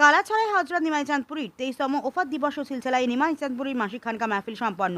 কালাছড়ায় হজরত নিমাইচাঁদপুরীর 23তম ওফাত দিবস ও সিলসিলায় নিমাইচাঁদপুরীর মাসিক খানকা মাহফিল সম্পন্ন।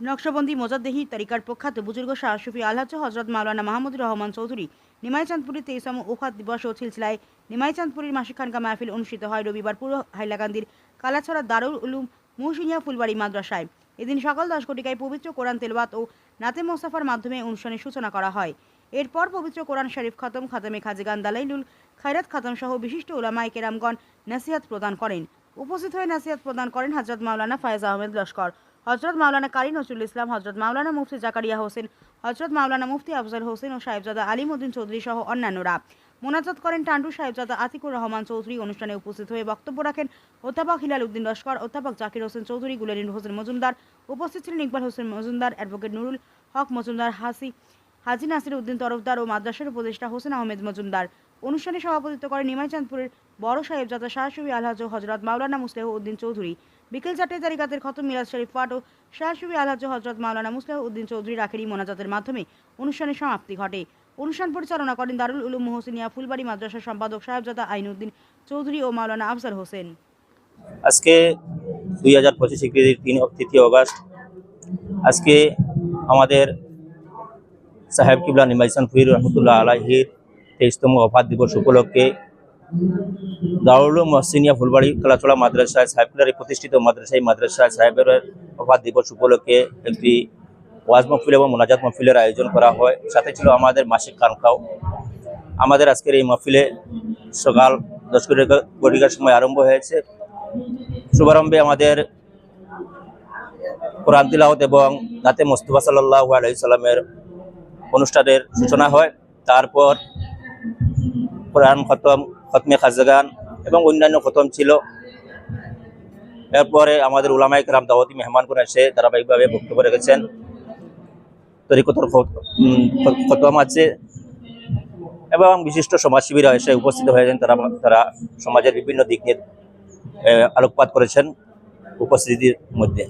নকশবন্দি মোজাদ্দেহি তরিকার প্রখ্যাত বুজুর্গ শাহ সুফি আলহাজ হজরত মাওলানা মাহমুদুর রহমান চৌধুরী নিমাইচাঁদপুরীর 23তম ওফাত দিবস ও সিলসিলায় নিমাইচাঁদপুরীর মাসিক খানকা মাহফিল অনুষ্ঠিত হয় রবিবার পুরো হাইলাকান্দির কালাছড়া দারুল উলুম মুহসিনিয়া ফুলবাড়ি মাদ্রাসায়। এদিন সকাল 10 ঘটিকায় পবিত্র কোরআন তেলাওয়াত ও নাতে মোস্তাফার মাধ্যমে অনুষ্ঠানের সূচনা করা হয়। এরপর পবিত্র কোরআন শরীফ খতম, খাতামে খাজিগান দালাইলুল খায়রাত খতম সহ বিশিষ্ট উলামায়ে কেরামগণ নসিহত প্রদান করেন। উপস্থিত হয়ে নসিহত প্রদান করেন হযরত মাওলানা ফায়েজ আহমেদ লস্কর, হযরত মাওলানা কারি নজরুল ইসলাম, হযরত মাওলানা মুফতি জাকারিয়া হোসেন, হযরত মাওলানা মুফতি আফজল হোসেন ও সাহেবজাদা আলিমউদ্দিন চৌধুরী সহ অন্যান্যরা। মোনাজাত করেন টান্ডু সাহেবজাদা আতিকুর রহমান চৌধুরী। অনুষ্ঠানে উপস্থিত হয়ে বক্তব্য রাখেন অধ্যাপক হিলাল উদ্দিন লস্কর, অধ্যাপক জাকির হোসেন চৌধুরী, গুলেরিন হোসেন মজুমদার। উপস্থিত ছিলেন ইকবাল হোসেন মজুমদার, অ্যাডভোকেট নুরুল হক মজুমদার, হাজি নাসির উদ্দিন তরফদার ও মাদ্রাসার উপদেষ্টা হোসেন আহমেদ মজুমদার। অনুষ্ঠানে সভাপতিত্ব করেন নিমাইচাঁদপুরের বড় সাহেবজাদা শাহ সুফি আলহাজ হযরত মাওলানা মুসলেহ উদ্দিন চৌধুরী। বিকেল 4টায় তারিকাতের খতম, মিলাদ শরীফ পাঠ ও শাহ সুফি আলহাজ হযরত মাওলানা মুসলেহ উদ্দিন চৌধুরীর আখেরি মোনাজাতের মাধ্যমে অনুষ্ঠানের সমাপ্তি ঘটে। অনুষ্ঠান পরিচালনা করেন দারুল উলুম মুহসিনিয়া ফুলবাড়ি মাদ্রাসার সম্পাদক সাহেবজাদা আইনউদ্দিন চৌধুরী ও মাওলানা আফজল হোসেন। আজকে 2025 ইংরেজির 3 অগস্ট আজকে আমাদের সাহেব কিবলা নিমাইচাঁদপুরী রহমতুল্লাহ আলাইহির 23তম ওফাত দিবস উপলক্ষে দারুল উলুম মুহসিনিয়া ফুলবাড়ি কালাছড়া মাদ্রাসায় সাহেব কিবলার প্রতিষ্ঠিত মাদ্রাসায় সাহেবের ওফাত দিবস উপলক্ষে একটি ওয়াজ মাহফিল এবং মোনাজাত মাহফিলের আয়োজন করা হয়। সাথে ছিল আমাদের মাসিক খানকাও। আমাদের আজকের এই মাহফিলে সকাল 10 ঘটিকার সময় আরম্ভ হয়েছে। শুভারম্ভে আমাদের কোরআন তিলাওয়াত এবং নাতে মুস্তাফা সাল্লাল্লাহু আলাইহি সাল্লামের অনুষ্ঠানের সূচনা হয়। তারপর কোরআন খতম, খতমে খাজিগান এবং অন্যান্য খতম ছিল। এরপরে আমাদের উলামায়ে কেরাম দাওয়াতি মেহমানগণ এসে ধারাবাহিকভাবে বক্তব্য রেখেছেন। তরিকতের খতম আছে এবং বিশিষ্ট সমাজসেবীরা এসে উপস্থিত হয়েছেন। তারা সমাজের বিভিন্ন দিক নিয়ে আলোকপাত করেছেন উপস্থিতির মধ্যে।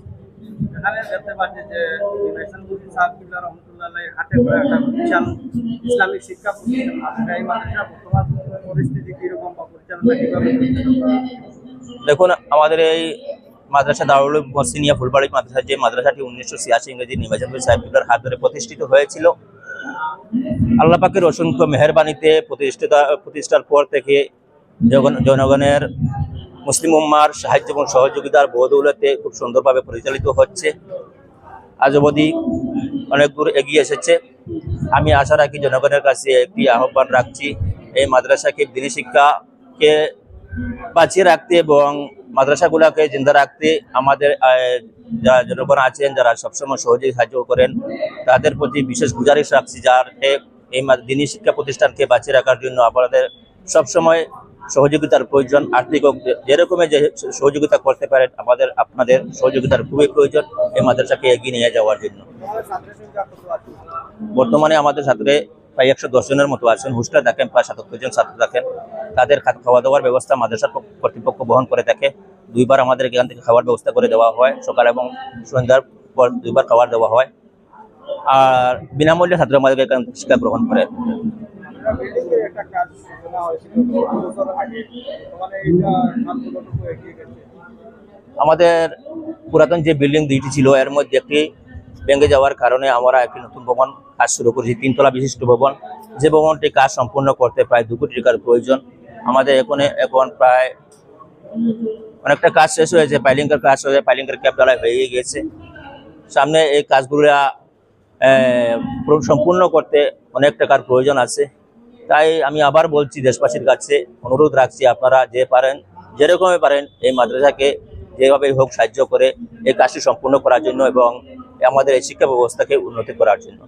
দেখুন, আমাদের এই মাদ্রাসা দারুল উলুম মুহসিনিয়া ফুলবাড়ি মাদ্রাসা, যে মাদ্রাসাটি 1986 ইংরেজি নিমাইচাঁদপুরী সাহেব কিবলার হাত ধরে প্রতিষ্ঠিত হয়েছিল, আল্লাহ পাকের অসংখ্য মেহেরবানিতে প্রতিষ্ঠার পর থেকে জনগণের মুসলিম উম্মার সাহায্য এবং সহযোগিতার বদৌলতে খুব সুন্দরভাবে পরিচালিত হচ্ছে। আজ অবধি অনেক দূর এগিয়ে এসেছে। আমি আশা রাখি, জনগণের কাছে একটি আহ্বান রাখছি, এই মাদ্রাসাকে দ্বীনি শিক্ষাকে বাঁচিয়ে রাখতে এবং মাদ্রাসাগুলোকে জিন্দা রাখতে আমাদের যারা জনগণ আছেন, যারা সবসময় সহজে সাহায্য করেন, তাদের প্রতি বিশেষ গুজারিশ রাখছি, যাতে এই দ্বীনি শিক্ষা প্রতিষ্ঠানকে বাঁচিয়ে রাখার জন্য আপনাদের সবসময় সহযোগিতার প্রয়োজন। আর্থিক যেরকমের যে সহযোগিতা করতে পারেন, আপনাদের সহযোগিতার খুবই প্রয়োজন এই মাদ্রাসাকে এগিয়ে নিয়ে যাওয়ার জন্য। বর্তমানে আমাদের ছাত্রে প্রায় 110 জনের মতো আছেন। হোস্টেলে থাকেন প্রায় 77 জন ছাত্র থাকেন। তাদের খাওয়া দাওয়ার ব্যবস্থা মাদ্রাসার কর্তৃপক্ষ বহন করে থাকে। 2 বার আমাদের এখান থেকে খাওয়ার ব্যবস্থা করে দেওয়া হয়। সকাল এবং সন্ধ্যার পর 2 বার খাবার দেওয়া হয়। আর বিনামূল্যে ছাত্র আমাদের এখান থেকে শিক্ষা গ্রহণ করে। আমাদের পুরাতন যে বিল্ডিং 2টি ছিল, এর মধ্যে একটি ভেঙে যাওয়ার কারণে আমরা একটি নতুন ভবন কাজ শুরু করেছি, 3 তলা বিশিষ্ট ভবন। যে ভবনটি কাজ সম্পূর্ণ করতে প্রায় 2 কোটি টাকার প্রয়োজন। আমাদের এখন প্রায় অনেকটা কাজ শেষ হয়েছে, পাইলিংয়ের কাজ হয়ে পাইলিংয়ের ক্যাপ ঢালাই হয়ে গিয়েছে। সামনে এই কাজগুলো সম্পূর্ণ করতে অনেক টাকার প্রয়োজন আছে। তাই আমি আবার বলছি, দেশবাসীর কাছে অনুরোধ রাখছি, আপনারা যে পারেন, যেরকমই পারেন, এই মাদ্রাসাকে যেভাবে হোক সাহায্য করে এই কাজটি সম্পূর্ণ করার জন্য এবং আমাদের এই শিক্ষা ব্যবস্থাকে উন্নতি করার জন্য।